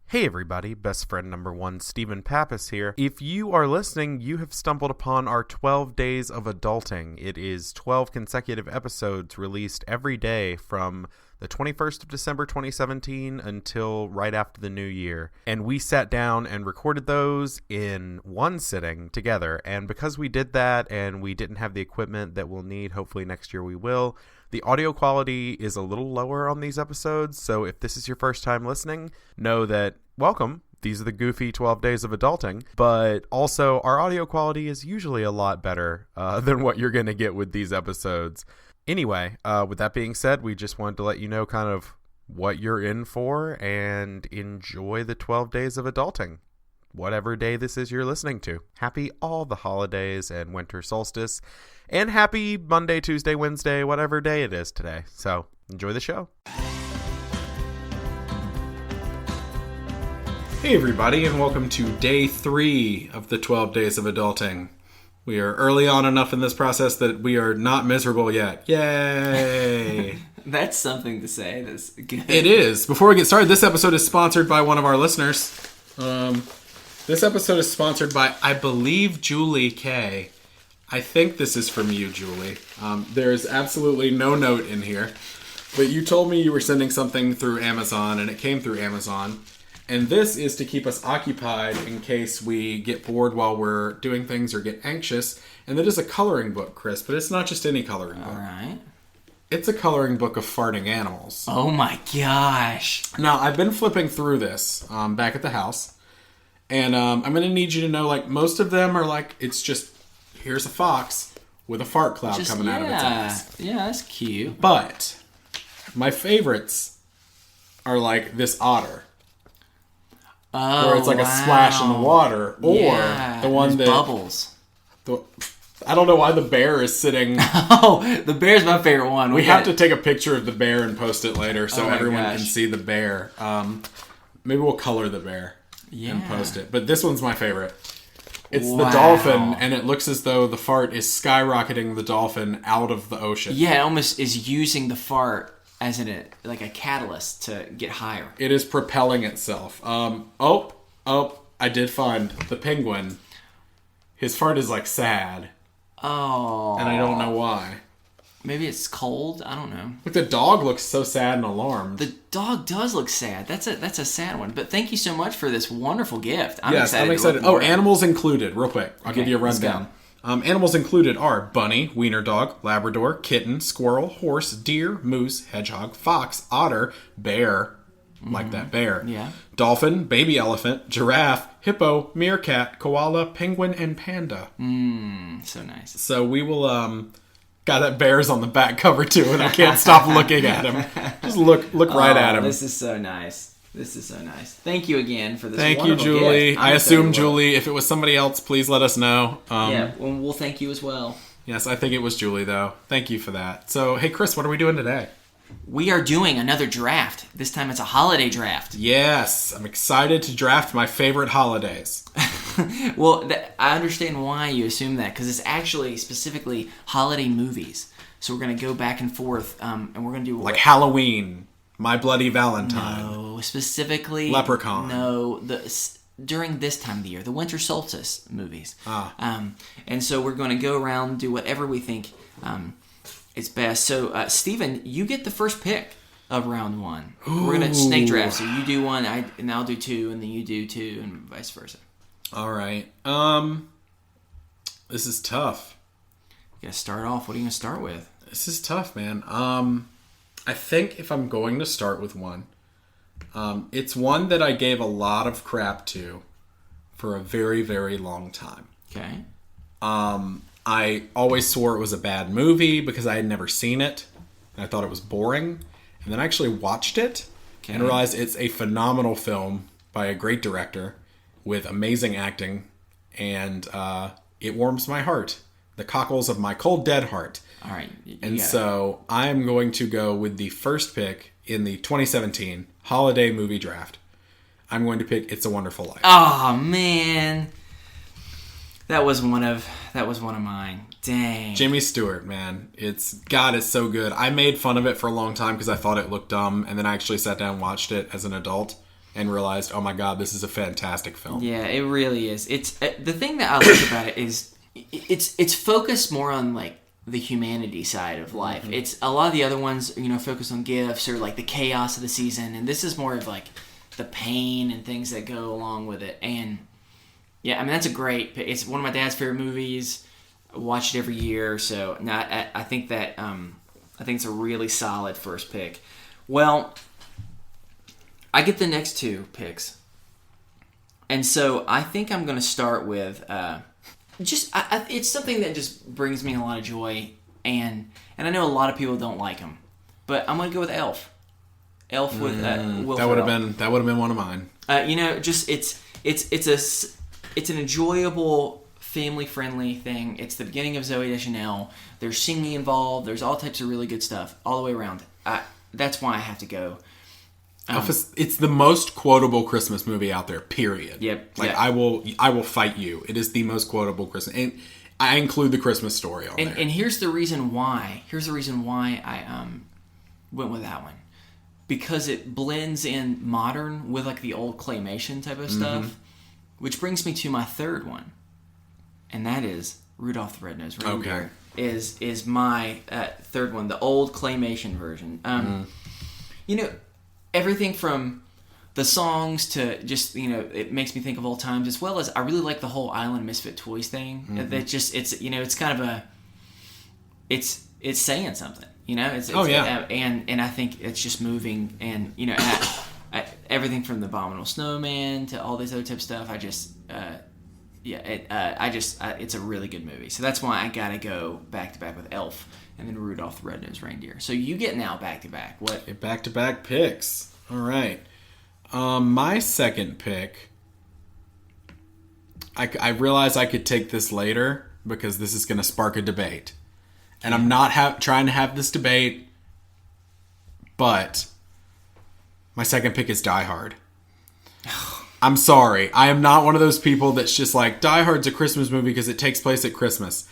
Hey everybody, best friend number one, Stephen Pappas here. If you are listening, you have stumbled upon our 12 Days of Adulting. It is 12 consecutive episodes released every day from the 21st of December 2017 until right after the new year. And we sat down and recorded those in one sitting together. And because we did that and we didn't have the equipment that we'll need, hopefully next year we will, the audio quality is a little lower on these episodes. So if this is your first time listening, know that welcome. These are the goofy 12 days of adulting, but also our audio quality is usually a lot better than what you're going to get with these episodes. Anyway, with that being said, we just wanted to let you know kind of what you're in for and enjoy the 12 days of adulting, whatever day this is you're listening to. Happy all the holidays and winter solstice, and happy Monday, Tuesday, Wednesday, whatever day it is today. So enjoy the show. Hey everybody, and welcome to day 3 of the 12 days of adulting. We are early on enough in this process that we are not miserable yet. Yay! That's something to say. That's good. It is. Before we get started, this episode is sponsored by one of our listeners. This episode is sponsored by, I believe, Julie K. I think this is from you, Julie. There is absolutely no note in here. But you told me you were sending something through Amazon, and it came through Amazon. And this is to keep us occupied in case we get bored while we're doing things or get anxious. And that is a coloring book, Chris, but it's not just any coloring book. All right. It's a coloring book of farting animals. Oh my gosh. Now, I've been flipping through this back at the house. And I'm going to need you to know, like, most of them are like, it's just, here's a fox with a fart cloud coming out of its ass. Yeah, that's cute. But my favorites are like this otter. Oh, where it's like a splash in the water, or the one that bubbles. I don't know why the bear is sitting. Oh, the bear's my favorite one. We have to take a picture of the bear and post it later so everyone can see the bear. Maybe we'll color the bear and post it. But this one's my favorite. It's the dolphin, and it looks as though the fart is skyrocketing the dolphin out of the ocean. Yeah, it almost is using the fart as like a catalyst to get higher. It is propelling itself. I did find the penguin. His fart is like sad. Oh. And I don't know why. Maybe it's cold. I don't know. Look, the dog looks so sad and alarmed. The dog does look sad. That's a sad one. But thank you so much for this wonderful gift. I'm excited. Oh, animals included. Real quick. I'll give you a rundown. Animals included are bunny, wiener dog, Labrador, kitten, squirrel, horse, deer, moose, hedgehog, fox, otter, bear, like that bear, dolphin, baby elephant, giraffe, hippo, meerkat, koala, penguin, and panda. So nice. So we will, got that bear's on the back cover too, and I can't stop looking at him. Just look right at him. This is so nice. This is so nice. Thank you again for this Thank you, wonderful Julie. gift. I assume Julie. If it was somebody else, please let us know. We'll thank you as well. Yes, I think it was Julie, though. Thank you for that. So, hey, Chris, what are we doing today? We are doing another draft. This time it's a holiday draft. Yes, I'm excited to draft my favorite holidays. Well, I understand why you assume that, because it's actually specifically holiday movies. So we're going to go back and forth, and we're going to do... Like Halloween, My Bloody Valentine. No, specifically... Leprechaun. No, during this time of the year, the winter solstice movies. And so we're going to go around and do whatever we think is best. So, Stephen, you get the first pick of round 1. Ooh. We're going to snake draft. So you do 1, and I'll do 2, and then you do 2, and vice versa. All right. This is tough. You got to start off. What are you going to start with? This is tough, man. I think if I'm going to start with one, it's one that I gave a lot of crap to for a very, very long time. Okay. I always swore it was a bad movie because I had never seen it, and I thought it was boring. And then I actually watched it and realized it's a phenomenal film by a great director with amazing acting, and it warms my heart. The cockles of my cold, dead heart. All right. And so I'm going to go with the first pick in the 2017 holiday movie draft. I'm going to pick It's a Wonderful Life. Oh, man. That was one of mine. Dang. Jimmy Stewart, man. It's so good. I made fun of it for a long time because I thought it looked dumb, and then I actually sat down and watched it as an adult. and realized, oh my God, this is a fantastic film. Yeah, it really is. It's the thing that I like about it is it's focused more on like the humanity side of life. Mm-hmm. It's a lot of the other ones, focus on gifts or like the chaos of the season, and this is more of like the pain and things that go along with it. And yeah, I mean that's a great. It's one of my dad's favorite movies. I watch it every year, so I think that I think it's a really solid first pick. Well, I get the next two picks, and so I think I'm going to start with. It's something that just brings me a lot of joy, and I know a lot of people don't like him, but I'm gonna go with Elf. Elf with Will that would have been one of mine. It's an enjoyable, family friendly thing. It's the beginning of Zoe Deschanel. There's singing involved. There's all types of really good stuff all the way around. That's why I have to go. Elf it's the most quotable Christmas movie out there, period. Yep. Like, I will fight you. It is the most quotable Christmas. And I include the Christmas Story on there. And here's the reason why. I went with that one. Because it blends in modern with like the old claymation type of stuff. Which brings me to my third one. And that is Rudolph the Red-Nosed Reindeer. Okay. Is my third one, the old claymation version. Everything from the songs to just, it makes me think of old times, as well as I really like the whole Island Misfit Toys thing. Mm-hmm. That just, it's kind of it's saying something, and I think it's just moving, and, everything from the Abominable Snowman to all this other type of stuff, it's a really good movie. So that's why I gotta go back to back with Elf and then Rudolph the Red-Nosed Reindeer. So you get now back to back. What? Back to back picks. All right. My second pick. I realize I could take this later because this is going to spark a debate, and I'm not trying to have this debate. But my second pick is Die Hard. I'm sorry. I am not one of those people that's just like, Die Hard's a Christmas movie because it takes place at Christmas.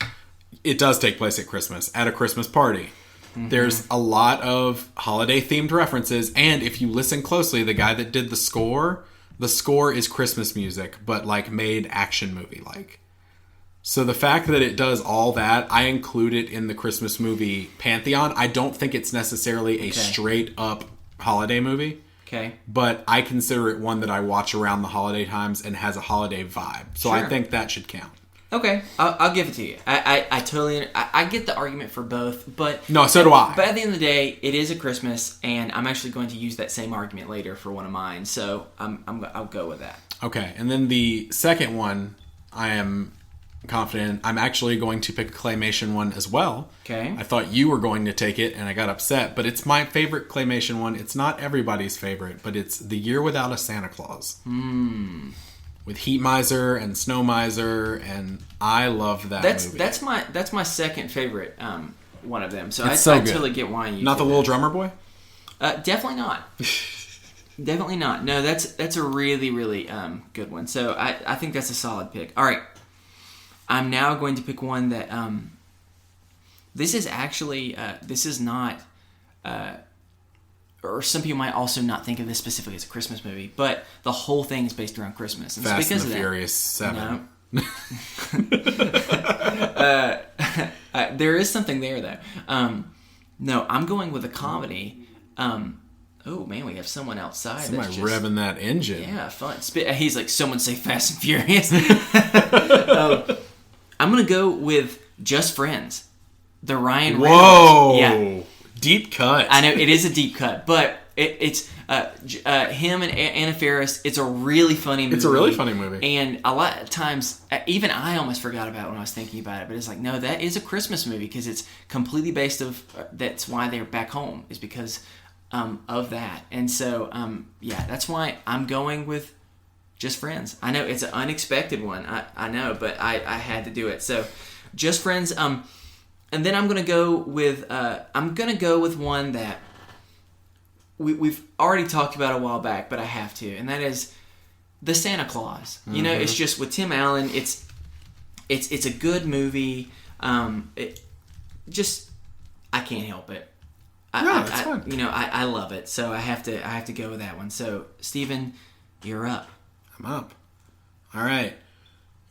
It does take place at Christmas, at a Christmas party. Mm-hmm. There's a lot of holiday-themed references, and if you listen closely, the guy that did the score is Christmas music, but like made action movie-like. So the fact that it does all that, I include it in the Christmas movie pantheon. I don't think it's necessarily a straight-up holiday movie. Okay. But I consider it one that I watch around the holiday times and has a holiday vibe. So I think that should count. Okay, I'll give it to you. I totally I get the argument for both, but no, so do I. But at the end of the day, it is a Christmas, and I'm actually going to use that same argument later for one of mine. So I'll go with that. Okay, and then the second one, I am confident. I'm actually going to pick a claymation one as well. Okay. I thought you were going to take it, and I got upset, but it's my favorite claymation one. It's not everybody's favorite, but it's The Year Without a Santa Claus. With Heat Miser and Snow Miser, and I love that movie. That's my second favorite one of them. So I totally get why you. Not the Little Drummer Boy? Definitely not. Definitely not. No, that's a really, really good one. So I think that's a solid pick. All right, I'm now going to pick one that this is actually this is not. Or some people might also not think of this specifically as a Christmas movie, but the whole thing is based around Christmas. And Fast because and the of Furious 7. No. There is something there, though. No, I'm going with a comedy. Oh, man, we have someone outside. Somebody revving that engine. Yeah, fun. He's like, someone say Fast and Furious. I'm going to go with Just Friends. The Ryan Reynolds. Whoa! Yeah. Deep cut. I know, it is a deep cut, but it's him and Anna Faris. It's a really funny movie. It's a really funny movie. And a lot of times, even I almost forgot about it when I was thinking about it, but it's like, no, that is a Christmas movie because it's completely based of, that's why they're back home, is because of that. And so, that's why I'm going with Just Friends. I know, it's an unexpected one, I know, but I had to do it. So, Just Friends, and then I'm gonna go with one that we've already talked about a while back, but I have to, and that is The Santa Claus. Mm-hmm. You know, it's just with Tim Allen. It's a good movie. I can't help it. It's fun. I love it, so I have to go with that one. So, Steven, You're up. I'm up. All right.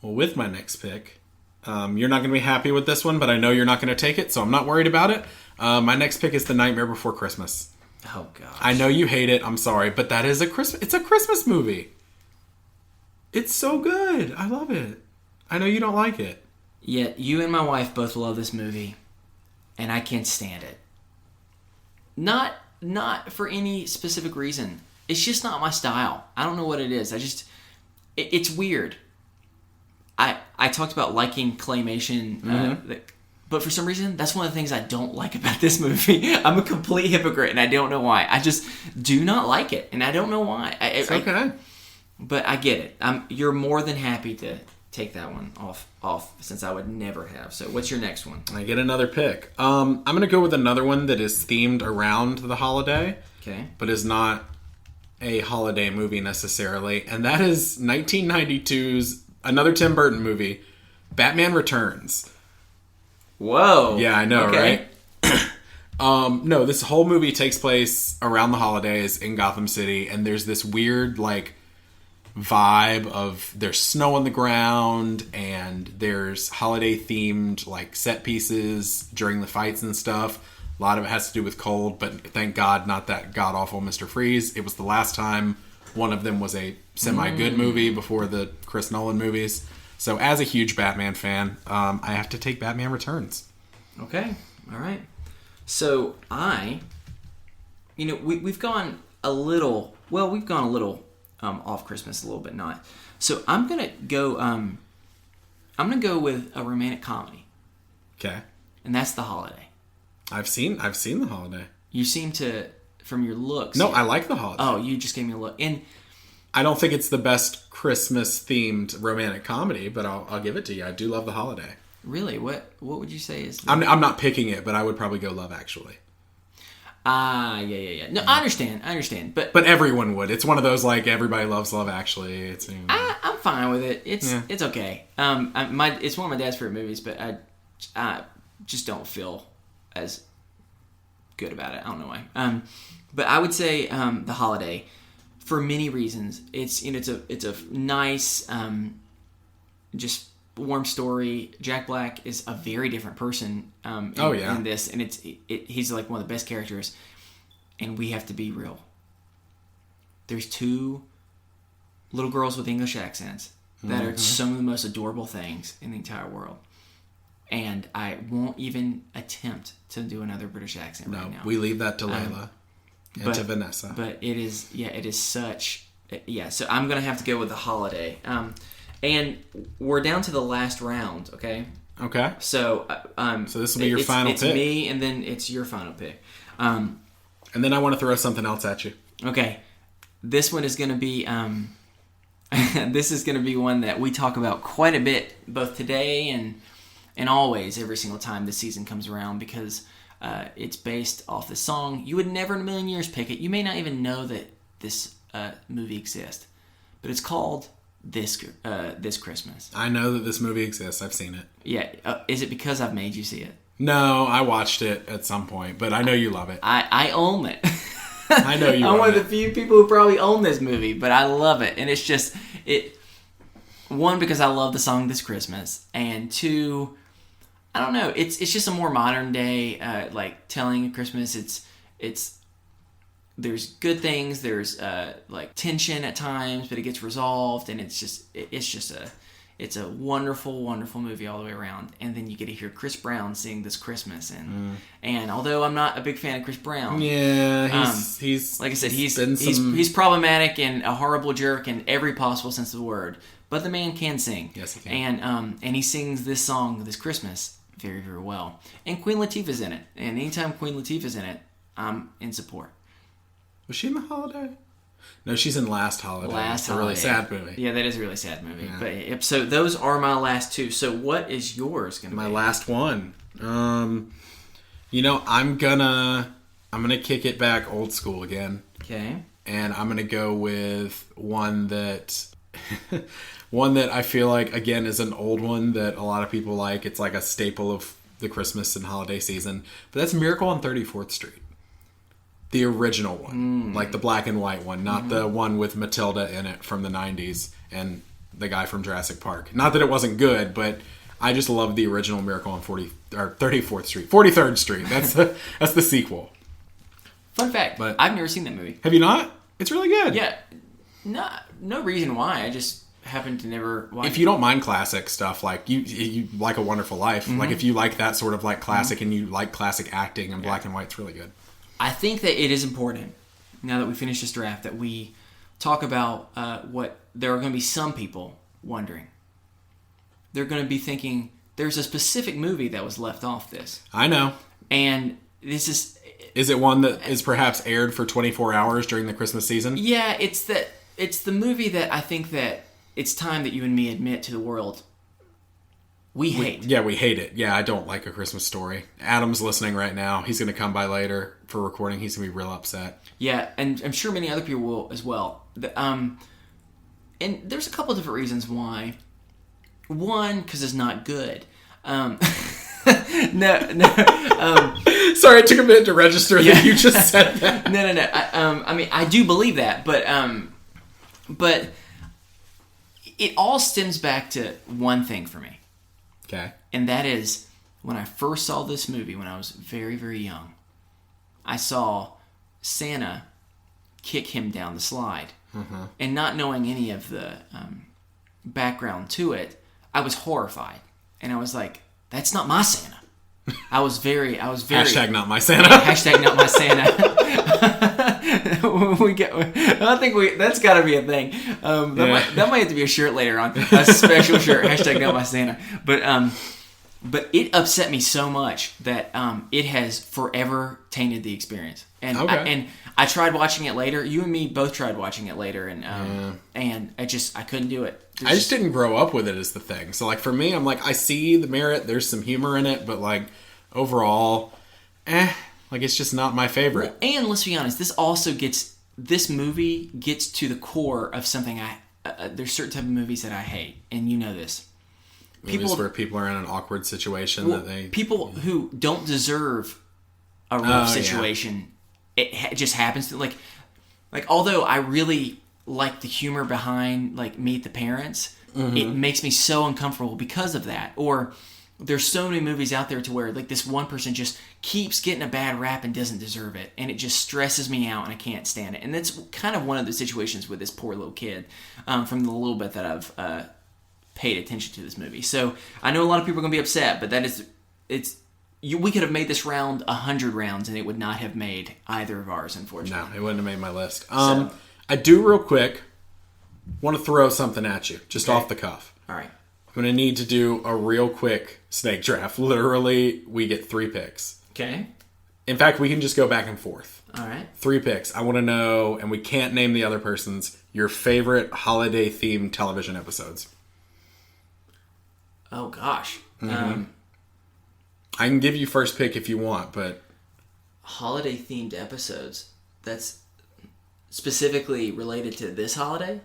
Well, with my next pick, you're not going to be happy with this one, but I know you're not going to take it, so I'm not worried about it. My next pick is The Nightmare Before Christmas. Oh, gosh. I know you hate it. I'm sorry, but that is it's a Christmas movie. It's so good. I love it. I know you don't like it. Yet you and my wife both love this movie, and I can't stand it. Not for any specific reason. It's just not my style. I don't know what it is. It's weird. I talked about liking claymation, but for some reason, that's one of the things I don't like about this movie. I'm a complete hypocrite, and I don't know why. I just do not like it, and I don't know why. It's okay. But I get it. You're more than happy to take that one off since I would never have. So what's your next one? I get another pick. I'm going to go with another one that is themed around the holiday, okay, but is not a holiday movie necessarily, and that is 1992's another Tim Burton movie, Batman Returns. Whoa. Yeah, I know, okay. Right? No, this whole movie takes place around the holidays in Gotham City, and there's this weird, like, vibe of there's snow on the ground, and there's holiday-themed, like, set pieces during the fights and stuff. A lot of it has to do with cold, but thank God not that god-awful Mr. Freeze. It was the last time one of them was a semi-good movie before the Chris Nolan movies. So as a huge Batman fan, I have to take Batman Returns. Okay. All right. So we've gone a little, off Christmas, a little bit not. So I'm going to go with a romantic comedy. Okay. And that's The Holiday. I've seen The Holiday. You seem to, from your looks. No, I like The Holiday. Oh, you just gave me a look. And I don't think it's the best Christmas-themed romantic comedy, but I'll give it to you. I do love The Holiday. Really? What would you say is... I'm not picking it, but I would probably go Love Actually. Yeah. No, I understand. But everyone would. It's one of those, like, everybody loves Love Actually. It's, I'm fine with it. It's okay. It's one of my dad's favorite movies, but I just don't feel as good about it. I don't know why. But I would say The Holiday, for many reasons. It's a nice, just warm story. Jack Black is a very different person in this, and he's like one of the best characters. And we have to be real. There's two little girls with English accents that are some of the most adorable things in the entire world. And I won't even attempt to do another British accent right now. We leave that to Layla and to Vanessa. But it is such... Yeah, so I'm going to have to go with The Holiday. And we're down to the last round, okay? Okay. So so this will be your final pick. It's me, and then it's your final pick. And then I want to throw something else at you. Okay. This one is going to be... this is going to be one that we talk about quite a bit, both today and always, every single time this season comes around, because it's based off the song. You would never in a million years pick it. You may not even know that this movie exists, but it's called This Christmas. I know that this movie exists. I've seen it. Yeah. Is it because I've made you see it? No, I watched it at some point, but I know you love it. I own it. I know you. I'm one of the few people who probably own this movie, but I love it, and it's just it. One, because I love the song This Christmas, and two, I don't know. It's just a more modern day like telling of Christmas. It's there's good things. There's like tension at times, but it gets resolved, and it's a wonderful, wonderful movie all the way around. And then you get to hear Chris Brown sing This Christmas, and although I'm not a big fan of Chris Brown, he's like I said, he's problematic and a horrible jerk in every possible sense of the word. But the man can sing. Yes, he can. And he sings this song This Christmas very, very well. And Queen Latifah's in it. And anytime Queen Latifah's in it, I'm in support. Was she in The Holiday? No, she's in Last Holiday. It's a really sad movie. Yeah, that is a really sad movie. Yeah. But so those are my last two. So what is yours going to be? My last one. I'm gonna kick it back old school again. Okay. And I'm gonna go with one that I feel like, again, is an old one that a lot of people like. It's like a staple of the Christmas and holiday season. But that's Miracle on 34th Street. The original one. Like the black and white one. Not the one with Matilda in it from the 90s and the guy from Jurassic Park. Not that it wasn't good, but I just love the original Miracle on 34th Street. 43rd Street. That's the sequel. Fun fact, but I've never seen that movie. Have you not? It's really good. Yeah. No reason why. I just happen to never watch If you don't mind classic stuff, like you like A Wonderful Life, like if you like that sort of like classic and you like classic acting and black and white, it's really good. I think that it is important, now that we finish this draft, that we talk about what there are going to be some people wondering. They're going to be thinking, there's a specific movie that was left off this. I know. And this is... Is it one that is perhaps aired for 24 hours during the Christmas season? Yeah, it's the movie that I think that it's time that you and me admit to the world we hate. We hate it. Yeah, I don't like A Christmas Story. Adam's listening right now. He's going to come by later for recording. He's going to be real upset. Yeah, and I'm sure many other people will as well. And there's a couple different reasons why. One, because it's not good. No. Sorry, it took a minute to register that you just said that. No. I mean, I do believe that, but it all stems back to one thing for me. Okay. And that is, when I first saw this movie when I was very, very young, I saw Santa kick him down the slide. Mm-hmm. And not knowing any of the background to it, I was horrified. And I was like, that's not my Santa. I was very... Hashtag not my Santa. Hashtag not my Santa. I think that's got to be a thing. That might have to be a shirt later on. A special shirt. Hashtag not my Santa. But it upset me so much that it has forever tainted the experience. And I tried watching it later. You and me both tried watching it later, and I couldn't do it. I just didn't grow up with it is the thing. So like for me, I'm like, I see the merit. There's some humor in it, but like overall, like it's just not my favorite. Well, and let's be honest, this movie gets to the core of something there's certain type of movies that I hate, and you know this. Movies where people are in an awkward situation people who don't deserve a rough situation. Yeah. It just happens to like although I really like the humor behind like Meet the Parents, it makes me so uncomfortable because of that. Or there's so many movies out there to where like this one person just keeps getting a bad rap and doesn't deserve it, and it just stresses me out and I can't stand it. And that's kind of one of the situations with this poor little kid from the little bit that I've paid attention to this movie. So I know a lot of people are going to be upset, but we could have made this round 100 rounds and it would not have made either of ours, unfortunately. No, it wouldn't have made my list. I do real quick want to throw something at you, just off the cuff. All right. I'm going to need to do a real quick snake draft. Literally, we get 3 picks. Okay. In fact, we can just go back and forth. All right. 3 picks. I want to know, and we can't name the other person's, your favorite holiday-themed television episodes. Oh, gosh. Mm-hmm. I can give you first pick if you want, but... Holiday-themed episodes. That's specifically related to this holiday?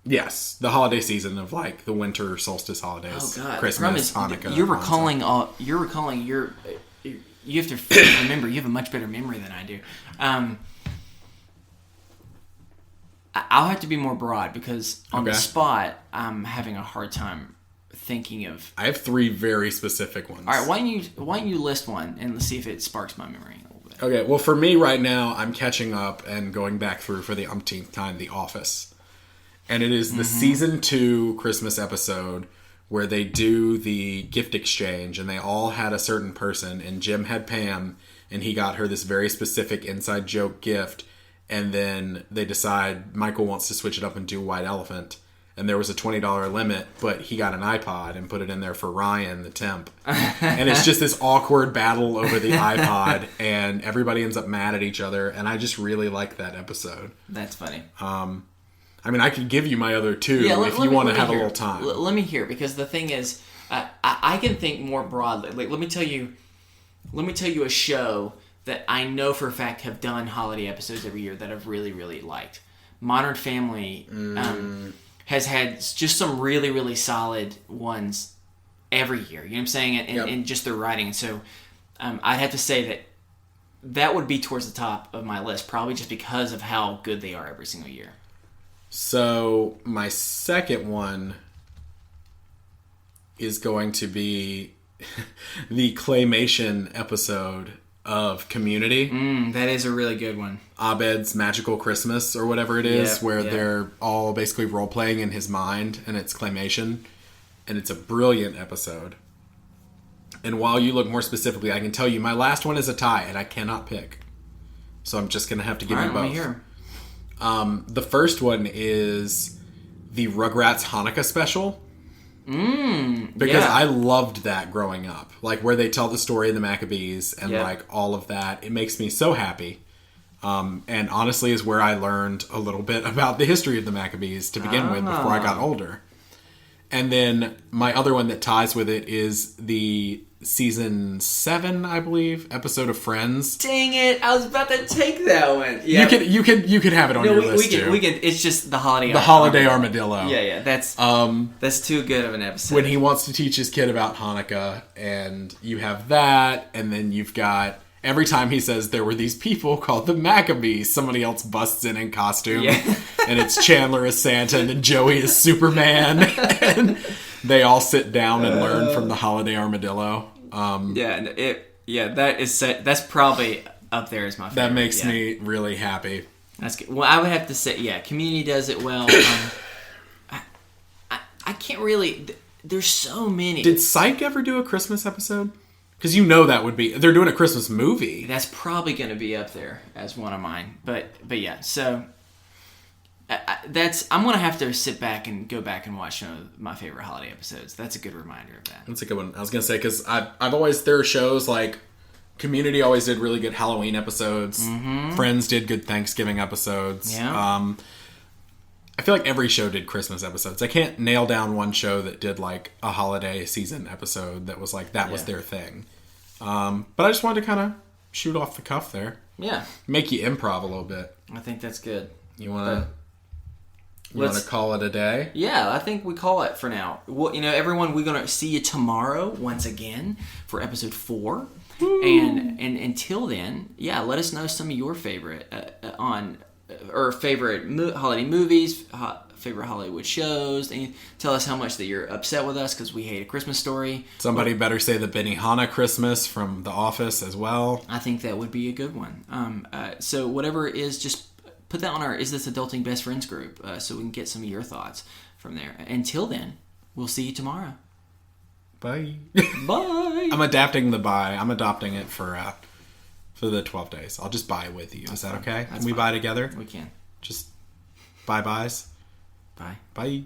Yes. The holiday season of, like, the winter solstice holidays. Oh, God. Christmas, Hanukkah. You're recalling your... You have to remember, you have a much better memory than I do. I'll have to be more broad because on the spot, I'm having a hard time thinking of... I have 3 very specific ones. All right, why don't you list one and let's see if it sparks my memory a little bit. Okay, well, for me right now, I'm catching up and going back through for the umpteenth time The Office. And it is the season 2 Christmas episode where they do the gift exchange and they all had a certain person, and Jim had Pam and he got her this very specific inside joke gift, and then they decide Michael wants to switch it up and do White Elephant. And there was a $20 limit, but he got an iPod and put it in there for Ryan, the temp. And it's just this awkward battle over the iPod, and everybody ends up mad at each other. And I just really like that episode. That's funny. I mean, I could give you my other 2 if you want to have a little time. Let me hear, because the thing is, I can think more broadly. Like, let me tell you a show that I know for a fact have done holiday episodes every year that I've really, really liked. Modern Family. Has had just some really, really solid ones every year. You know what I'm saying? And just their writing. So I'd have to say that that would be towards the top of my list, probably just because of how good they are every single year. So my second one is going to be the claymation episode of Community. That is a really good one. Abed's Magical Christmas, or whatever it is, where yep. they're all basically role-playing in his mind, and it's claymation. And it's a brilliant episode. And while you look more specifically, I can tell you my last one is a tie, and I cannot pick. So I'm just going to have to give you both. Let me hear. The first one is the Rugrats Hanukkah special. Because I loved that growing up. Like, where they tell the story of the Maccabees and, like, all of that. It makes me so happy. And honestly is where I learned a little bit about the history of the Maccabees to begin with before I got older. And then my other one that ties with it is the season 7, I believe, episode of Friends. Dang it! I was about to take that one. Yeah. You could have it on your list too. We can. It's just the holiday. The holiday armadillo. Yeah. That's too good of an episode. When he wants to teach his kid about Hanukkah, and you have that, and then you've got every time he says there were these people called the Maccabees, somebody else busts in costume, and it's Chandler as Santa, and then Joey as Superman, and they all sit down and learn from the holiday armadillo. That's probably up there as my favorite. That makes me really happy. That's good. Well, I would have to say, Community does it well. I can't really. There's so many. Did Psych ever do a Christmas episode? Because that would be... They're doing a Christmas movie. That's probably going to be up there as one of mine. But yeah, so... I'm going to have to sit back and go back and watch some of my favorite holiday episodes. That's a good reminder of that. That's a good one. I was going to say, because I've always... There are shows like... Community always did really good Halloween episodes. Mm-hmm. Friends did good Thanksgiving episodes. Yeah. I feel like every show did Christmas episodes. I can't nail down one show that did like a holiday season episode that was like that was their thing. But I just wanted to kind of shoot off the cuff there. Yeah. Make you improv a little bit. I think that's good. You want to call it a day? Yeah, I think we call it for now. Well, everyone, we're going to see you tomorrow once again for episode 4. Woo. And until then, let us know some of your favorite favorite holiday movies, favorite Hollywood shows. And tell us how much that you're upset with us because we hate A Christmas Story. Somebody better say the Benihana Christmas from The Office as well. I think that would be a good one. So whatever it is, just put that on our Is This Adulting Best Friends group so we can get some of your thoughts from there. Until then, we'll see you tomorrow. Bye. Bye. I'm adapting the bye. I'm adopting it for the 12 days. I'll just buy with you. Is that okay? Can we buy together? We can. Just bye-byes. Bye. Bye.